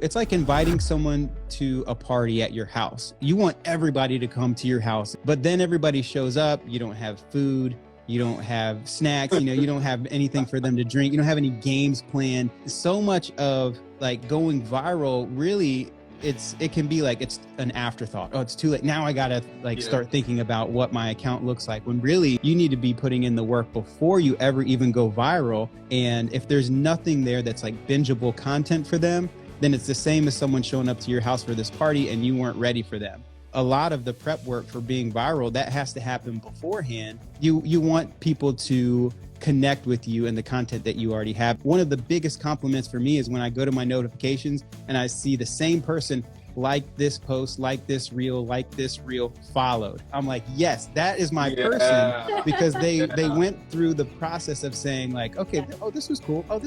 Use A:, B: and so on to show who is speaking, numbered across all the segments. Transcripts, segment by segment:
A: It's like inviting someone to a party at your house. You want everybody to come to your house, but then everybody shows up. You don't have food. You don't have snacks. You don't have anything for them to drink. You don't have any games planned. So much of like going viral really, it can be like it's an afterthought. Oh, it's too late. Now I gotta start thinking about what my account looks like, when really you need to be putting in the work before you ever even go viral. And if there's nothing there that's like bingeable content for them, then it's the same as someone showing up to your house for this party and you weren't ready for them. A lot of the prep work for being viral, that has to happen beforehand. You want people to connect with you and the content that you already have. One of the biggest compliments for me is when I go to my notifications and I see the same person like this post, like this reel, followed. I'm like, yes, that is my person, because they went through the process of saying like, okay, oh, this was cool. Oh,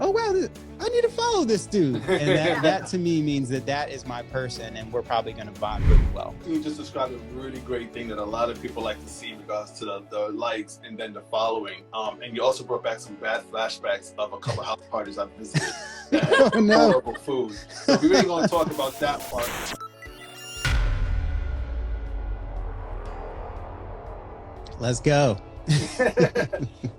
A: oh wow, I need to follow this dude. And that to me means that is my person, and we're probably going to vibe really well.
B: You just described a really great thing that a lot of people like to see in regards to the likes and then the following. And you also brought back some bad flashbacks of a couple house parties I've visited that had horrible food. So we ain't going to talk about that part.
A: Let's go.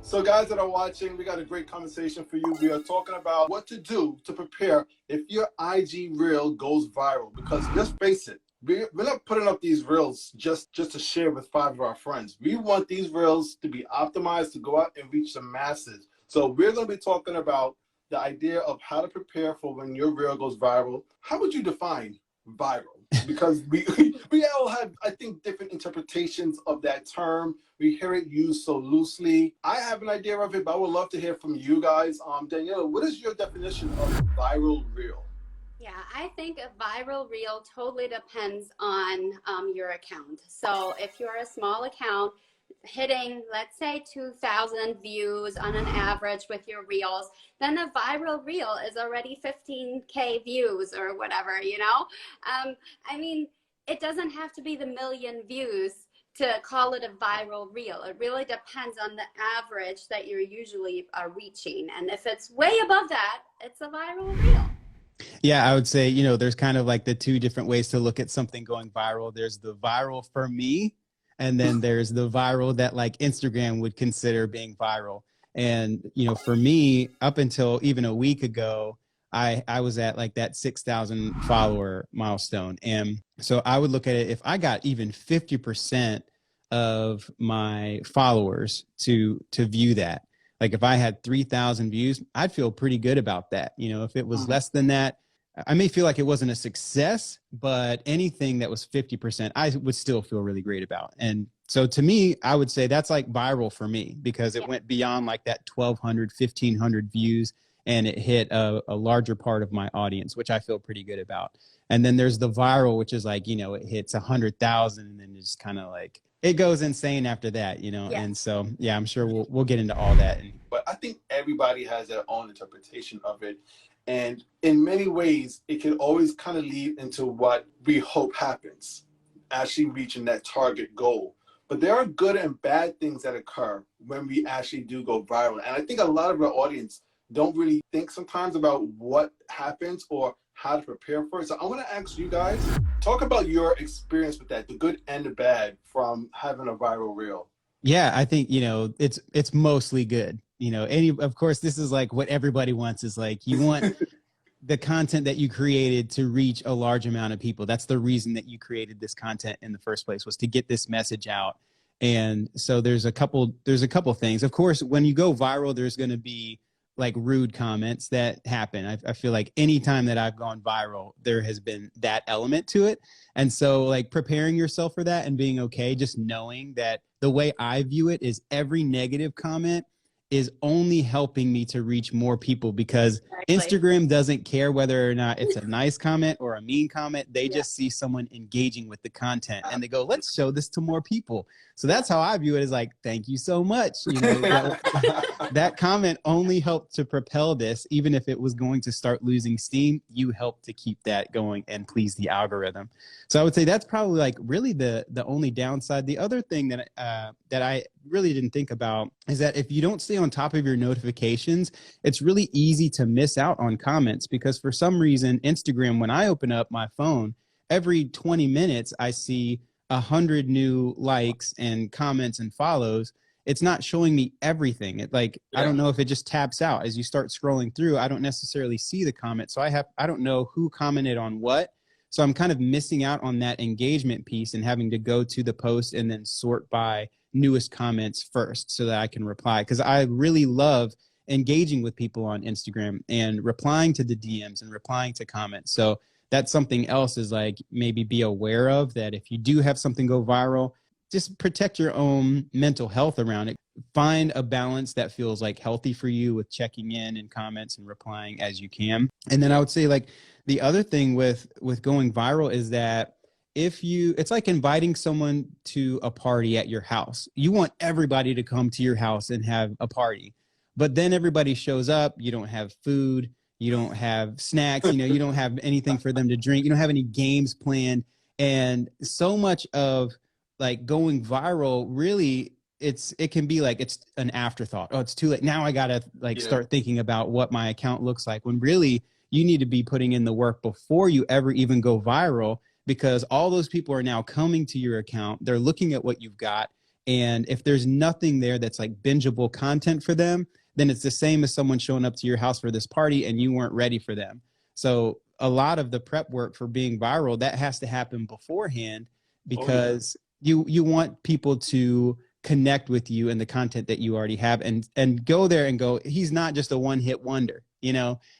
B: So guys that are watching, we got a great conversation for you. We are talking about what to do to prepare if your IG reel goes viral. Because let's face it, we're not putting up these reels just to share with 5 of our friends. We want these reels to be optimized to go out and reach the masses. So we're going to be talking about the idea of how to prepare for when your reel goes viral. How would you define viral? Because we all have, I think, different interpretations of that term. We hear it used so loosely. I have an idea of it, but I would love to hear from you guys. Daniela, what is your definition of viral reel?
C: Yeah, I think a viral reel totally depends on your account. So if you're a small account, hitting, let's say, 2,000 views on an average with your reels, then a viral reel is already 15K views or whatever, I mean, it doesn't have to be the million views to call it a viral reel. It really depends on the average that you're usually reaching. And if it's way above that, it's a viral reel.
A: Yeah, I would say, there's kind of like the two different ways to look at something going viral. There's the viral for me, and then there's the viral that like Instagram would consider being viral. And, for me, up until even a week ago, I was at like that 6,000 follower milestone. And so I would look at it, if I got even 50% of my followers to view that, like if I had 3,000 views, I'd feel pretty good about that. If it was less than that, I may feel like it wasn't a success, but anything that was 50%, I would still feel really great about. And so to me, I would say that's like viral for me, because it went beyond like that 1,200, 1,500 views, and it hit a larger part of my audience, which I feel pretty good about. And then there's the viral, which is like, it hits 100,000 and then it's kind of like, it goes insane after that, And so, yeah, I'm sure we'll get into all that.
B: But I think everybody has their own interpretation of it. And in many ways, it can always kind of lead into what we hope happens, actually reaching that target goal. But there are good and bad things that occur when we actually do go viral. And I think a lot of our audience don't really think sometimes about what happens or how to prepare for it. So I want to ask you guys, talk about your experience with that, the good and the bad from having a viral reel.
A: Yeah, I think, it's mostly good. Of course, this is like what everybody wants, is like, you want the content that you created to reach a large amount of people. That's the reason that you created this content in the first place, was to get this message out. And so there's a couple things. Of course, when you go viral, there's going to be like rude comments that happen. I feel like anytime that I've gone viral, there has been that element to it. And so like preparing yourself for that and being okay, just knowing that the way I view it is every negative comment is only helping me to reach more people, because Instagram doesn't care whether or not it's a nice comment or a mean comment. They just see someone engaging with the content and they go, let's show this to more people. So that's how I view it, is like, thank you so much. That comment only helped to propel this. Even if it was going to start losing steam, you helped to keep that going and please the algorithm. So I would say that's probably like really the only downside. The other thing that I really didn't think about is that if you don't stay on top of your notifications, it's really easy to miss out on comments, because for some reason, Instagram, when I open up my phone, every 20 minutes, I see 100 new likes and comments and follows. It's not showing me everything. I don't know if it just taps out as you start scrolling through. I don't necessarily see the comments. So I don't know who commented on what. So I'm kind of missing out on that engagement piece and having to go to the post and then sort by newest comments first so that I can reply. Because I really love engaging with people on Instagram and replying to the DMs and replying to comments. So that's something else, is like, maybe be aware of that. If you do have something go viral, just protect your own mental health around it. Find a balance that feels like healthy for you with checking in and comments and replying as you can. And then I would say, like, the other thing with going viral is that it's like inviting someone to a party at your house. You want everybody to come to your house and have a party, but then everybody shows up. You don't have food. You don't have snacks. You don't have anything for them to drink. You don't have any games planned. And so much of like going viral, really, it can be like it's an afterthought. Oh, it's too late. Now I got to start thinking about what my account looks like, when really you need to be putting in the work before you ever even go viral, because all those people are now coming to your account. They're looking at what you've got. And if there's nothing there that's like bingeable content for them, then it's the same as someone showing up to your house for this party and you weren't ready for them. So a lot of the prep work for being viral, that has to happen beforehand, because you want people to connect with you and the content that you already have, and go there and go, he's not just a one-hit wonder.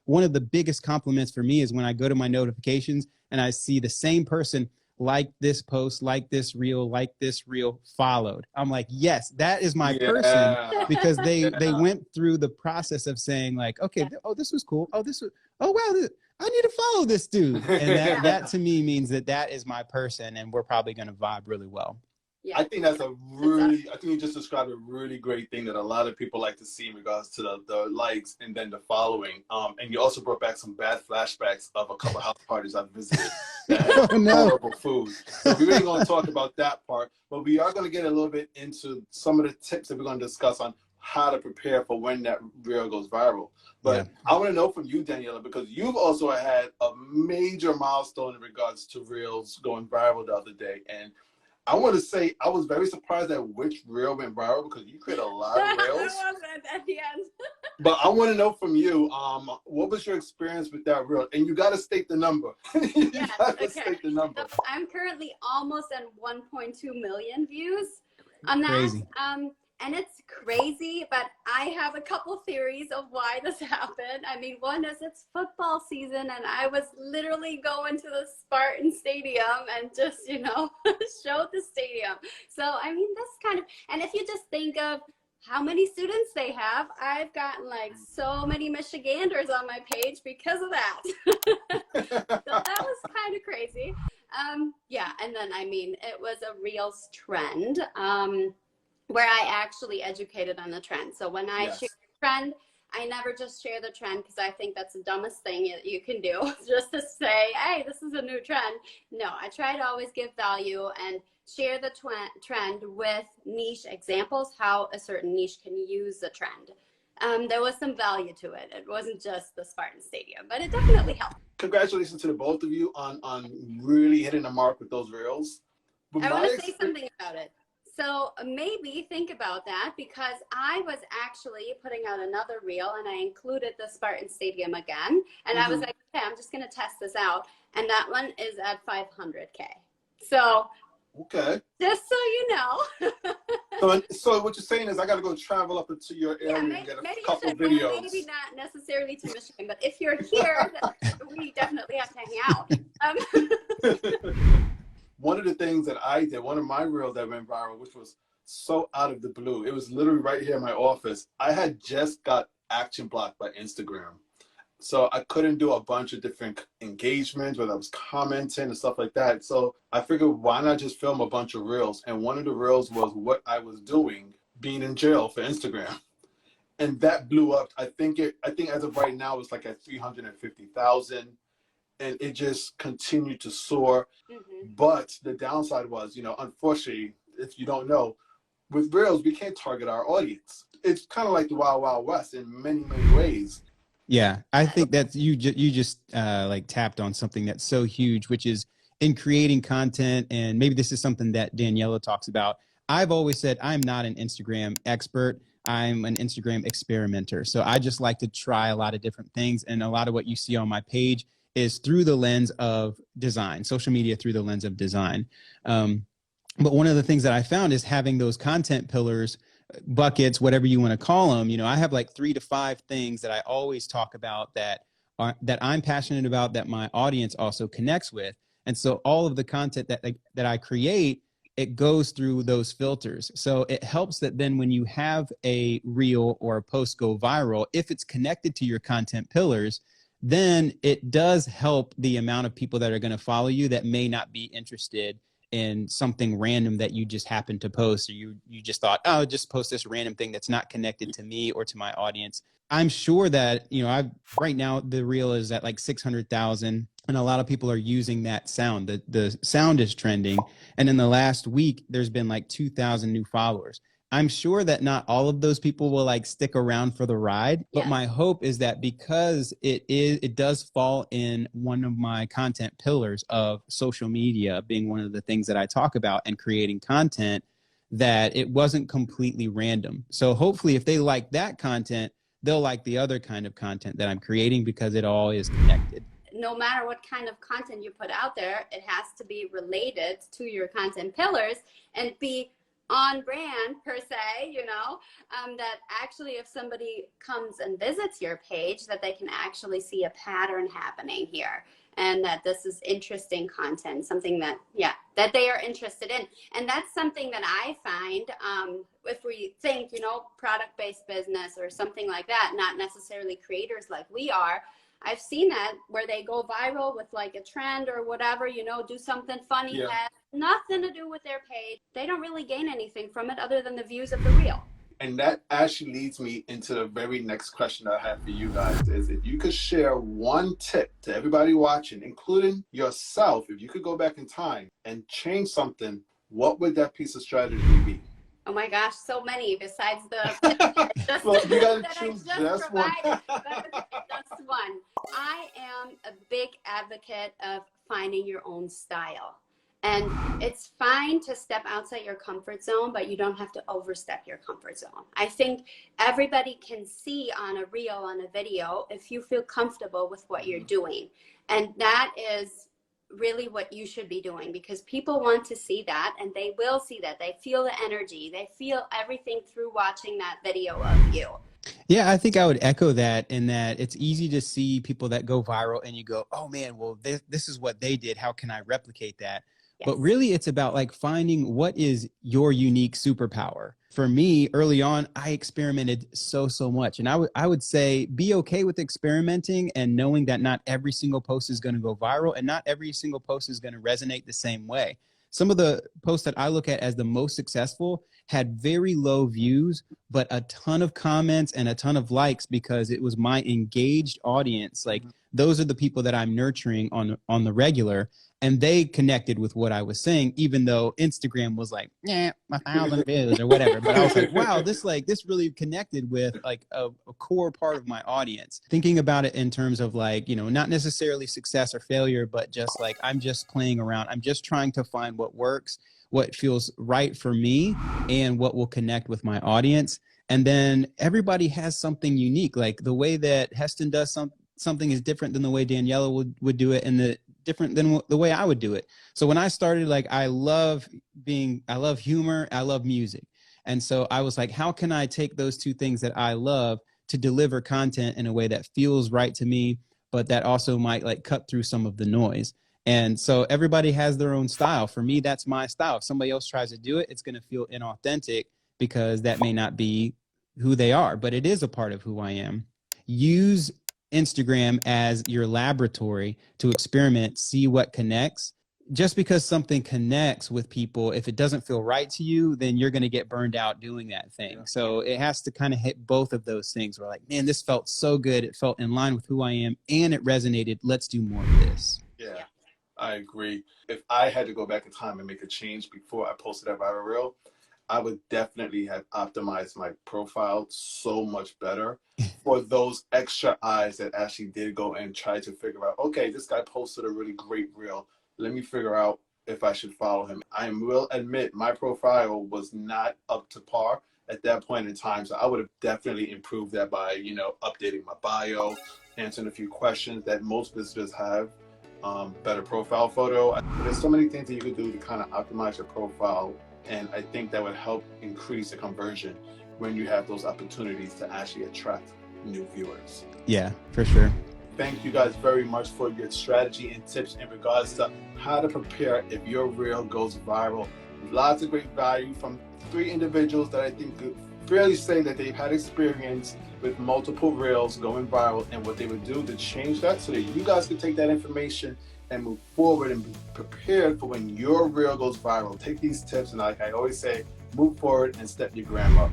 A: One of the biggest compliments for me is when I go to my notifications and I see the same person like this post, like this reel, followed. I'm like, yes, that is my person, because they went through the process of saying like, okay, this was cool. Oh wow, I need to follow this dude. And that to me means that is my person, and we're probably going to vibe really well.
B: Yeah. I think I think you just described a really great thing that a lot of people like to see in regards to the likes and then the following. And you also brought back some bad flashbacks of a couple of house parties I've visited that had horrible food. So we ain't going to talk about that part, but we are going to get a little bit into some of the tips that we're going to discuss on how to prepare for when that reel goes viral. But I want to know from you, Daniela, because you've also had a major milestone in regards to reels going viral the other day. And I want to say I was very surprised at which reel went viral, because you created a lot of reels.
C: It wasn't at the end.
B: But I want to know from you, what was your experience with that reel? And you got to state the number. State the number.
C: So I'm currently almost at 1.2 million views on that.
A: Crazy.
C: And it's crazy, but I have a couple theories of why this happened. I mean, one is it's football season, and I was literally going to the Spartan Stadium and just, showed the stadium. So, I mean, that's kind of, and if you just think of how many students they have, I've gotten like so many Michiganders on my page because of that. So that was kind of crazy. And then, I mean, it was a Reels trend. Where I actually educated on the trend. So when I share the trend, I never just share the trend, because I think that's the dumbest thing you can do, just to say, hey, this is a new trend. No, I try to always give value and share the trend with niche examples, how a certain niche can use the trend. There was some value to it. It wasn't just the Spartan Stadium, but it definitely helped.
B: Congratulations to the both of you on really hitting the mark with those reels.
C: I want to say something about it. So maybe think about that, because I was actually putting out another reel and I included the Spartan Stadium again. And I was like, okay, I'm just going to test this out. And that one is at 500K. So, just so you know.
B: so what you're saying is I got to go travel up into your area and get a couple videos.
C: Maybe not necessarily to Michigan, but if you're here, we definitely have to hang out.
B: One of the things that I did, one of my reels that went viral, which was so out of the blue, it was literally right here in my office. I had just got action blocked by Instagram. So I couldn't do a bunch of different engagements, whether I was commenting and stuff like that. So I figured, why not just film a bunch of reels? And one of the reels was what I was doing, being in jail for Instagram. And that blew up. I think as of right now, it's like at 350,000. And it just continued to soar. But the downside was, unfortunately, if you don't know, with Reels, we can't target our audience. It's kind of like the Wild Wild West in many, many ways.
A: Yeah, I think that you just like tapped on something that's so huge, which is in creating content. And maybe this is something that Daniela talks about. I've always said I'm not an Instagram expert. I'm an Instagram experimenter. So I just like to try a lot of different things. And a lot of what you see on my page is through the lens of design, social media through the lens of design. But one of the things that I found is having those content pillars, buckets, whatever you want to call them. You know, I have like 3 to 5 things that I always talk about that I'm passionate about, that my audience also connects with. And so all of the content that I create, it goes through those filters. So it helps that then when you have a reel or a post go viral, if it's connected to your content pillars, then it does help the amount of people that are going to follow you that may not be interested in something random that you just happened to post, or you just thought, oh, just post this random thing that's not connected to me or to my audience. I'm sure that, you know, right now the reel is at like 600,000, and a lot of people are using that sound. The sound is trending. And in the last week, there's been like 2,000 new followers. I'm sure that not all of those people will like stick around for the ride, but my hope is that because it does fall in one of my content pillars of social media being one of the things that I talk about and creating content, that it wasn't completely random. So hopefully if they like that content, they'll like the other kind of content that I'm creating because it all is connected.
C: No matter what kind of content you put out there, it has to be related to your content pillars and be on brand per se, you know, that actually if somebody comes and visits your page, that they can actually see a pattern happening here, and that this is interesting content, something that, that they are interested in. And that's something that I find, if we think, you know, product-based business or something like that, not necessarily creators like we are, I've seen that where they go viral with like a trend or whatever, you know, do something funny, has nothing to do with their page. They don't really gain anything from it other than the views of the reel.
B: And that actually leads me into the very next question I have for you guys is if you could share one tip to everybody watching, including yourself, if you could go back in time and change something, what would that piece of strategy be?
C: Oh my gosh, so many besides the
B: well, you gotta choose just one.
C: Just one. I am a big advocate of finding your own style. And it's fine to step outside your comfort zone, but you don't have to overstep your comfort zone. I think everybody can see on a reel, on a video, if you feel comfortable with what you're doing. And that is really what you should be doing, because people want to see that, and they will see that. They feel the energy. They feel everything through watching that video of you.
A: Yeah, I think I would echo that, in that it's easy to see people that go viral and you go, oh man, well, this is what they did. How can I replicate that? Yes. But really it's about like finding what is your unique superpower. For me, early on, I experimented so much. And I would say be okay with experimenting and knowing that not every single post is going to go viral and not every single post is going to resonate the same way. Some of the posts that I look at as the most successful had very low views, but a ton of comments and a ton of likes because it was my engaged audience. Like those are the people that I'm nurturing on the regular. And they connected with what I was saying, even though Instagram was like, 1,000 views or whatever. But I was like, wow, this really connected with like a core part of my audience. Thinking about it in terms of like, you know, not necessarily success or failure, but just like, I'm just playing around. I'm just trying to find what works, what feels right for me, and what will connect with my audience. And then everybody has something unique. Like the way that Heston does something is different than the way Daniela would do it, and different than the way I would do it. So when I started, like, I love humor, I love music. And so I was like, how can I take those two things that I love to deliver content in a way that feels right to me, but that also might like cut through some of the noise? And so everybody has their own style. For me, that's my style. If somebody else tries to do it, it's going to feel inauthentic because that may not be who they are, but it is a part of who I am. Use Instagram as your laboratory to experiment, see what connects. Just because something connects with people, if it doesn't feel right to you, then you're going to get burned out doing that thing. Yeah. So it has to kind of hit both of those things. We're like, man, this felt so good. It felt in line with who I am and it resonated. Let's do more of this.
B: Yeah, I agree. If I had to go back in time and make a change before I posted that viral reel, I would definitely have optimized my profile so much better for those extra eyes that actually did go and try to figure out, okay, this guy posted a really great reel. Let me figure out if I should follow him. I will admit my profile was not up to par at that point in time. So I would have definitely improved that by, you know, updating my bio, answering a few questions that most visitors have, better profile photo. There's so many things that you could do to kind of optimize your profile. And I think that would help increase the conversion when you have those opportunities to actually attract new viewers.
A: Yeah, for sure.
B: Thank you guys very much for your strategy and tips in regards to how to prepare if your reel goes viral. Lots of great value from 3 individuals that I think could fairly say that they've had experience with multiple reels going viral and what they would do to change that so that you guys can take that information and move forward and be prepared for when your reel goes viral. Take these tips and, like I always say, move forward and step your gram up.